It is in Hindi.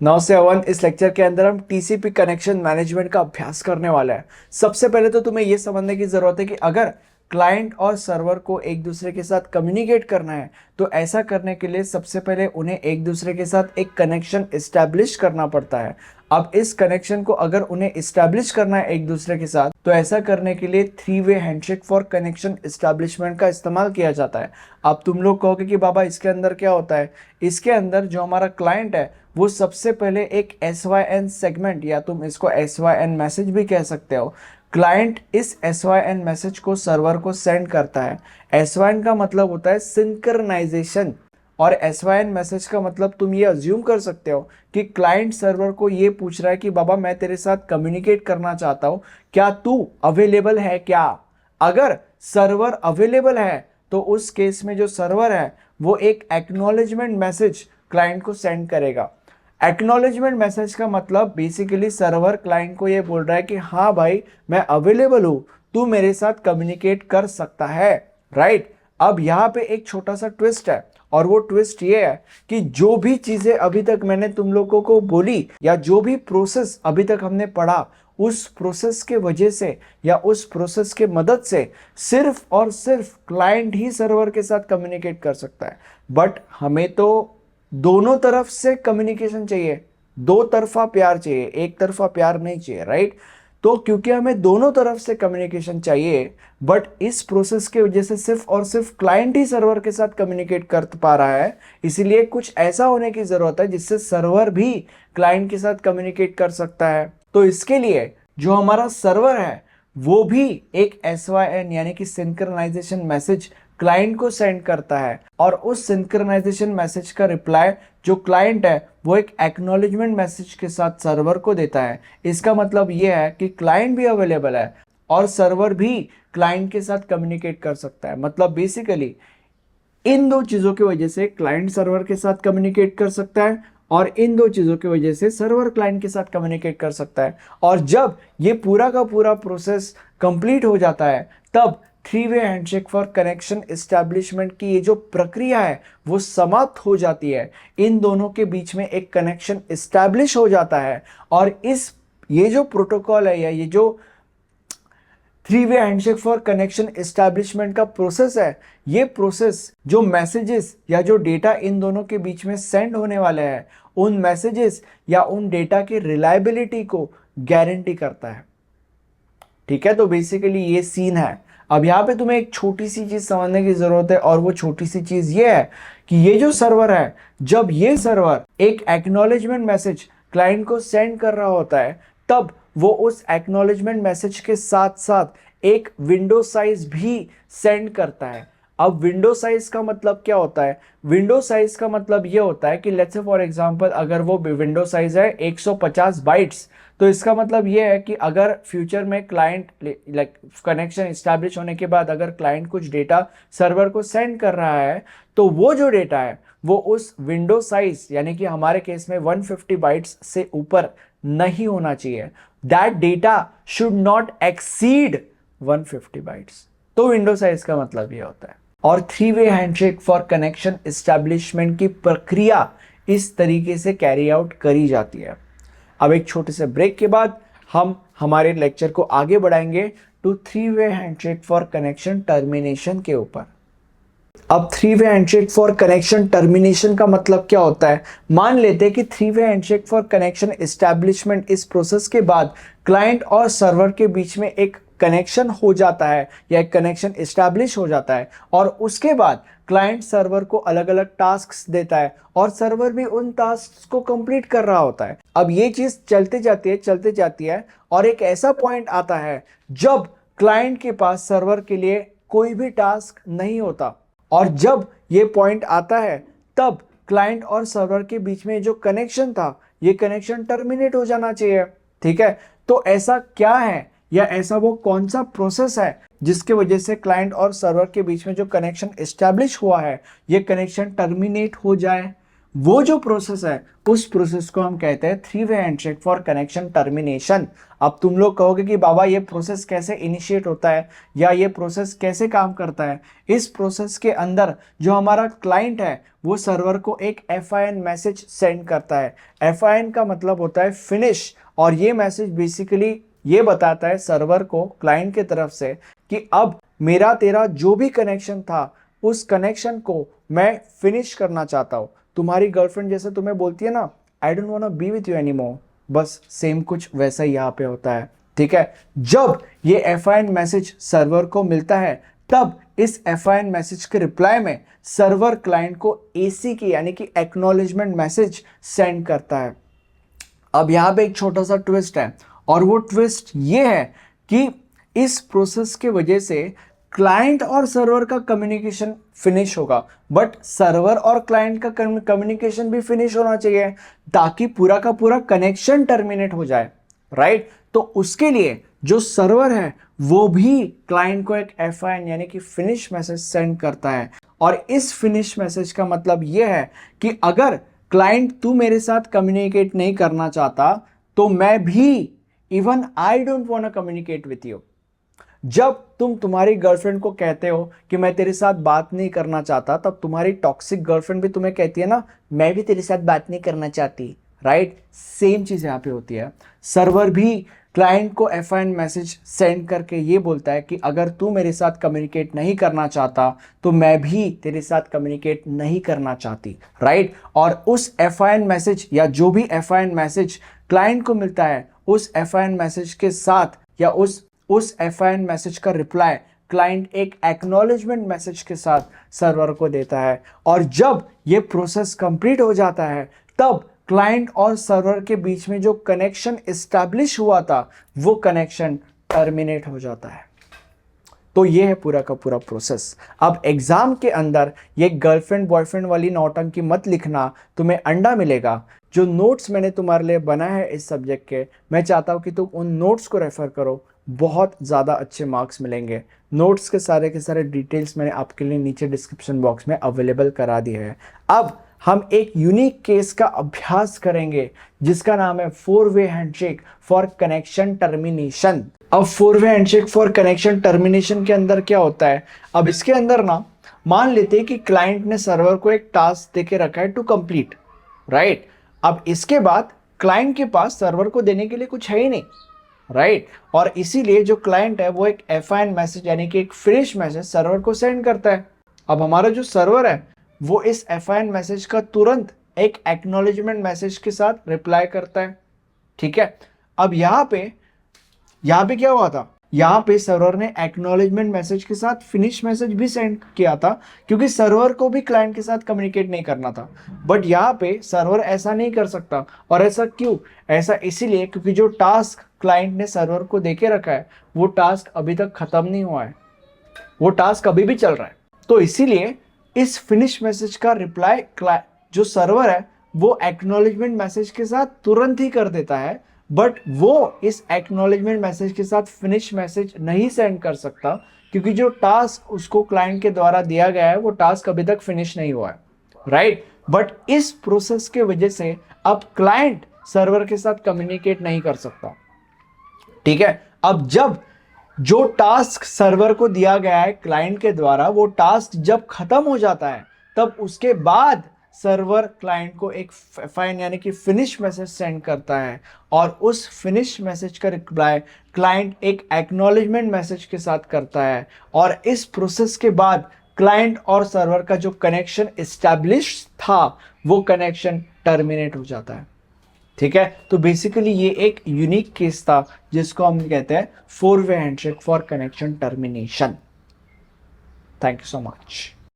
नौ से अवन इस लेक्चर के अंदर हम टीसीपी कनेक्शन मैनेजमेंट का अभ्यास करने वाले हैं। सबसे पहले तो तुम्हें यह समझने की जरूरत है कि अगर क्लाइंट और सर्वर को एक दूसरे के साथ कम्युनिकेट करना है तो ऐसा करने के लिए सबसे पहले उन्हें एक दूसरे के साथ एक कनेक्शन इस्टेब्लिश करना पड़ता है। अब इस कनेक्शन को अगर उन्हें इस्टेब्लिश करना है एक दूसरे के साथ तो ऐसा करने के लिए 3-वे हैंडशेक फॉर कनेक्शन इस्टेब्लिशमेंट का इस्तेमाल किया जाता है। अब तुम लोग कहोगे कि बाबा इसके अंदर क्या होता है। इसके अंदर जो हमारा क्लाइंट है वो सबसे पहले एक SYN सेगमेंट या तुम इसको SYN मैसेज भी कह सकते हो। क्लाइंट इस SYN मैसेज को सर्वर को सेंड करता है। SYN का मतलब होता है सिंक्रनाइजेशन और SYN मैसेज का मतलब तुम ये अज्यूम कर सकते हो कि क्लाइंट सर्वर को ये पूछ रहा है कि बाबा मैं तेरे साथ कम्युनिकेट करना चाहता हूँ, क्या तू अवेलेबल है क्या। अगर सर्वर अवेलेबल है तो उस केस में जो सर्वर है वो एक एक्नॉलेजमेंट मैसेज क्लाइंट को सेंड करेगा। एक्नॉलेजमेंट मैसेज का मतलब बेसिकली सर्वर क्लाइंट को ये बोल रहा है कि हाँ भाई मैं अवेलेबल हूँ, तू मेरे साथ कम्युनिकेट कर सकता है, राइट। अब यहाँ पे एक छोटा सा ट्विस्ट है और वो ट्विस्ट ये है कि जो भी चीजें अभी तक मैंने तुम लोगों को बोली या जो भी प्रोसेस अभी तक हमने पढ़ा उस प्रोसेस के वजह से या उस प्रोसेस के मदद से सिर्फ और सिर्फ क्लाइंट ही सर्वर के साथ कम्युनिकेट कर सकता है। बट हमें तो दोनों तरफ से कम्युनिकेशन चाहिए, दो तरफा प्यार चाहिए, एक तरफा प्यार नहीं चाहिए, राइट। तो क्योंकि हमें दोनों तरफ से कम्युनिकेशन चाहिए बट इस प्रोसेस के वजह से सिर्फ और सिर्फ क्लाइंट ही सर्वर के साथ कम्युनिकेट कर पा रहा है, इसीलिए कुछ ऐसा होने की जरूरत है जिससे सर्वर भी क्लाइंट के साथ कम्युनिकेट कर सकता है। तो इसके लिए जो हमारा सर्वर है वो भी एक SYN यानी कि सिंक्रोनाइजेशन मैसेज क्लाइंट को सेंड करता है और उस सिंक्रोनाइजेशन मैसेज का रिप्लाई जो क्लाइंट है वो एक एक्नॉलेजमेंट मैसेज के साथ सर्वर को देता है। इसका मतलब ये है कि क्लाइंट भी अवेलेबल है और सर्वर भी क्लाइंट के साथ कम्युनिकेट कर सकता है। मतलब बेसिकली इन दो चीजों की वजह से क्लाइंट सर्वर के साथ कम्युनिकेट कर सकता है और इन दो चीजों की वजह से सर्वर क्लाइंट के साथ कम्युनिकेट कर सकता है। और जब ये पूरा का पूरा प्रोसेस कंप्लीट हो जाता है तब 3-वे हैंडशेक फॉर कनेक्शन एस्टैब्लिशमेंट की ये जो प्रक्रिया है वो समाप्त हो जाती है। इन दोनों के बीच में एक कनेक्शन एस्टैब्लिश हो जाता है और ये जो प्रोटोकॉल है या ये जो 3-वे हैंडशेक फॉर कनेक्शन एस्टैब्लिशमेंट का प्रोसेस है, ये प्रोसेस जो मैसेजेस या जो डेटा इन दोनों के बीच में सेंड होने वाले हैं उन मैसेजेस या उन डेटा की रिलायबिलिटी को गारंटी करता है। ठीक है, तो बेसिकली ये सीन है। अब यहाँ पे तुम्हें एक छोटी सी चीज समझने की जरूरत है और वो छोटी सी चीज ये है कि ये जो सर्वर है, जब ये सर्वर एक एक्नॉलेजमेंट मैसेज क्लाइंट को सेंड कर रहा होता है तब वो उस एक्नॉलेजमेंट मैसेज के साथ साथ एक विंडो साइज भी सेंड करता है। अब विंडो साइज का मतलब क्या होता है? विंडो साइज का मतलब ये होता है कि लेट्स से फॉर एग्जांपल अगर वो विंडो साइज है 150 बाइट्स, तो इसका मतलब ये है कि अगर फ्यूचर में क्लाइंट लाइक कनेक्शन इस्टेब्लिश होने के बाद अगर क्लाइंट कुछ डेटा सर्वर को सेंड कर रहा है तो वो जो डेटा है वो उस विंडो साइज यानी कि हमारे केस में 150 बाइट्स से ऊपर नहीं होना चाहिए। That data should not exceed 150 bytes. तो विंडो साइज का मतलब ये होता है। और 3-वे हैंडशेक फॉर कनेक्शन एस्टैब्लिशमेंट की प्रक्रिया इस तरीके से कैरी आउट करी जाती है। अब एक छोटे से ब्रेक के बाद हम हमारे लेक्चर को आगे बढ़ाएंगे टू 3-वे हैंडशेक फॉर कनेक्शन टर्मिनेशन के ऊपर। अब 3-वे हैंडशेक फॉर कनेक्शन टर्मिनेशन का मतलब क्या होता है? मान लेते हैं कि 3-वे हैंडशेक फॉर कनेक्शन एस्टैब्लिशमेंट इस प्रोसेस के बाद क्लाइंट और सर्वर के बीच में एक कनेक्शन हो जाता है या एक कनेक्शन एस्टैब्लिश हो जाता है और उसके बाद क्लाइंट सर्वर को अलग अलग टास्क्स देता है और सर्वर भी उन टास्क्स को कंप्लीट कर रहा होता है। अब ये चीज चलते जाती है और एक ऐसा पॉइंट आता है जब क्लाइंट के पास सर्वर के लिए कोई भी टास्क नहीं होता और जब ये पॉइंट आता है तब क्लाइंट और सर्वर के बीच में जो कनेक्शन था ये कनेक्शन टर्मिनेट हो जाना चाहिए। ठीक है, तो ऐसा क्या है या ऐसा वो कौन सा प्रोसेस है जिसके वजह से क्लाइंट और सर्वर के बीच में जो कनेक्शन एस्टैब्लिश हुआ है ये कनेक्शन टर्मिनेट हो जाए? वो जो प्रोसेस है उस प्रोसेस को हम कहते हैं three way handshake for connection termination. अब तुम लोग कहोगे कि बाबा ये प्रोसेस कैसे इनिशिएट होता है या ये प्रोसेस कैसे काम करता है। इस प्रोसेस के अंदर जो हमारा क्लाइंट है वो सर्वर को एक FIN मैसेज सेंड करता है। FIN का मतलब होता है फिनिश, और ये मैसेज बेसिकली ये बताता है सर्वर को क्लाइंट की तरफ से कि अब मेरा तेरा जो भी कनेक्शन था उस कनेक्शन को मैं फिनिश करना चाहता हूँ। तुम्हारी गर्लफ्रेंड जैसे तुम्हें बोलती है ना, I don't want to be with you anymore, बस सेम कुछ वैसा ही यहाँ पे होता है। ठीक है, जब ये FIN मैसेज सर्वर को मिलता है तब इस FIN मैसेज के रिप्लाई में सर्वर क्लाइंट को AC की यानी कि एक्नॉलेजमेंट मैसेज सेंड करता है। अब यहाँ पे एक छोटा सा ट्विस्ट है, और वो ट्विस्ट ये है कि इस प्रोसेस के वजह से क्लाइंट और सर्वर का कम्युनिकेशन फिनिश होगा, बट सर्वर और क्लाइंट का कम्युनिकेशन भी फिनिश होना चाहिए ताकि पूरा का पूरा कनेक्शन टर्मिनेट हो जाए, राइट। तो उसके लिए जो सर्वर है वो भी क्लाइंट को एक FIN यानी कि फिनिश मैसेज सेंड करता है, और इस फिनिश मैसेज का मतलब यह है कि अगर क्लाइंट तू मेरे साथ कम्युनिकेट नहीं करना चाहता तो मैं भी, even I don't want to communicate with you. जब तुम तुम्हारी गर्लफ्रेंड को कहते हो कि मैं तेरे साथ बात नहीं करना चाहता, तब तुम्हारी टॉक्सिक गर्लफ्रेंड भी तुम्हें कहती है ना, मैं भी तेरे साथ बात नहीं करना चाहती, राइट। सेम चीज यहाँ पे होती है। सर्वर भी क्लाइंट को FIN मैसेज सेंड करके ये बोलता है कि अगर तू मेरे साथ कम्युनिकेट नहीं करना चाहता तो मैं भी तेरे साथ कम्युनिकेट नहीं करना चाहती, राइट। और उस FIN मैसेज या जो भी FIN मैसेज क्लाइंट को मिलता है, उस FIN मैसेज के साथ या उस FIN मैसेज का रिप्लाई क्लाइंट एक एक्नॉलेजमेंट मैसेज के साथ सर्वर को देता है, और जब ये प्रोसेस कंप्लीट हो जाता है तब क्लाइंट और सर्वर के बीच में जो कनेक्शन एस्टैब्लिश हुआ था वो कनेक्शन टर्मिनेट हो जाता है। तो ये है पूरा का पूरा प्रोसेस। अब एग्जाम के अंदर ये गर्लफ्रेंड बॉयफ्रेंड वाली नौटंकी मत लिखना, तुम्हें अंडा मिलेगा। जो नोट्स मैंने तुम्हारे लिए बनाए हैं इस सब्जेक्ट के, मैं चाहता हूं कि तुम उन नोट्स को रेफर करो, बहुत ज़्यादा अच्छे मार्क्स मिलेंगे। नोट्स के सारे डिटेल्स मैंने आपके लिए नीचे डिस्क्रिप्शन बॉक्स में अवेलेबल करा दिए हैं। अब हम एक यूनिक केस का अभ्यास करेंगे जिसका नाम है 4-वे हैंडशेक फॉर कनेक्शन टर्मिनेशन। अब 4-वे हैंडशेक फॉर कनेक्शन टर्मिनेशन के अंदर क्या होता है, अब इसके अंदर ना मान लेते हैं कि क्लाइंट ने सर्वर को एक टास्क देके रखा है टू कंप्लीट, राइट। अब इसके बाद क्लाइंट के पास सर्वर को देने के लिए कुछ है ही नहीं, राइट। और इसीलिए जो क्लाइंट है वो एक FIN मैसेज यानी कि एक फिनिश मैसेज सर्वर को सेंड करता है। अब हमारा जो सर्वर है वो इस FIN मैसेज का तुरंत एक एक्नॉलेजमेंट मैसेज के साथ रिप्लाई करता है, ठीक है। अब यहाँ पे क्या हुआ था, यहाँ पे सर्वर ने एक्नॉलेजमेंट मैसेज के साथ फिनिश मैसेज भी सेंड किया था क्योंकि सर्वर को भी क्लाइंट के साथ कम्युनिकेट नहीं करना था। बट यहाँ पे सर्वर ऐसा नहीं कर सकता, और ऐसा क्यों, ऐसा इसीलिए क्योंकि जो टास्क क्लाइंट ने सर्वर को देके रखा है वो टास्क अभी तक खत्म नहीं हुआ है, वो टास्क अभी भी चल रहा है। तो इसीलिए इस फिनिश मैसेज का रिप्लाई जो सर्वर है वो एक्नॉलेजमेंट मैसेज के साथ तुरंत ही कर देता है, बट वो इस एक्नॉलेजमेंट मैसेज के साथ फिनिश मैसेज नहीं सेंड कर सकता क्योंकि जो टास्क उसको क्लाइंट के द्वारा दिया गया है वो टास्क अभी तक फिनिश नहीं हुआ है, राइट। बट इस प्रोसेस के वजह से अब क्लाइंट सर्वर के साथ कम्युनिकेट नहीं कर सकता, ठीक है। अब जब जो टास्क सर्वर को दिया गया है क्लाइंट के द्वारा वो टास्क जब खत्म हो जाता है तब उसके बाद सर्वर क्लाइंट को एक FIN यानी कि फिनिश मैसेज सेंड करता है, और उस फिनिश मैसेज का रिप्लाई क्लाइंट एक एक्नॉलेजमेंट मैसेज के साथ करता है, और इस प्रोसेस के बाद क्लाइंट और सर्वर का जो कनेक्शन एस्टैब्लिश था वो कनेक्शन टर्मिनेट हो जाता है, ठीक है। तो बेसिकली ये एक यूनिक केस था जिसको हम कहते हैं 4-वे handshake for connection termination. Thank you so much.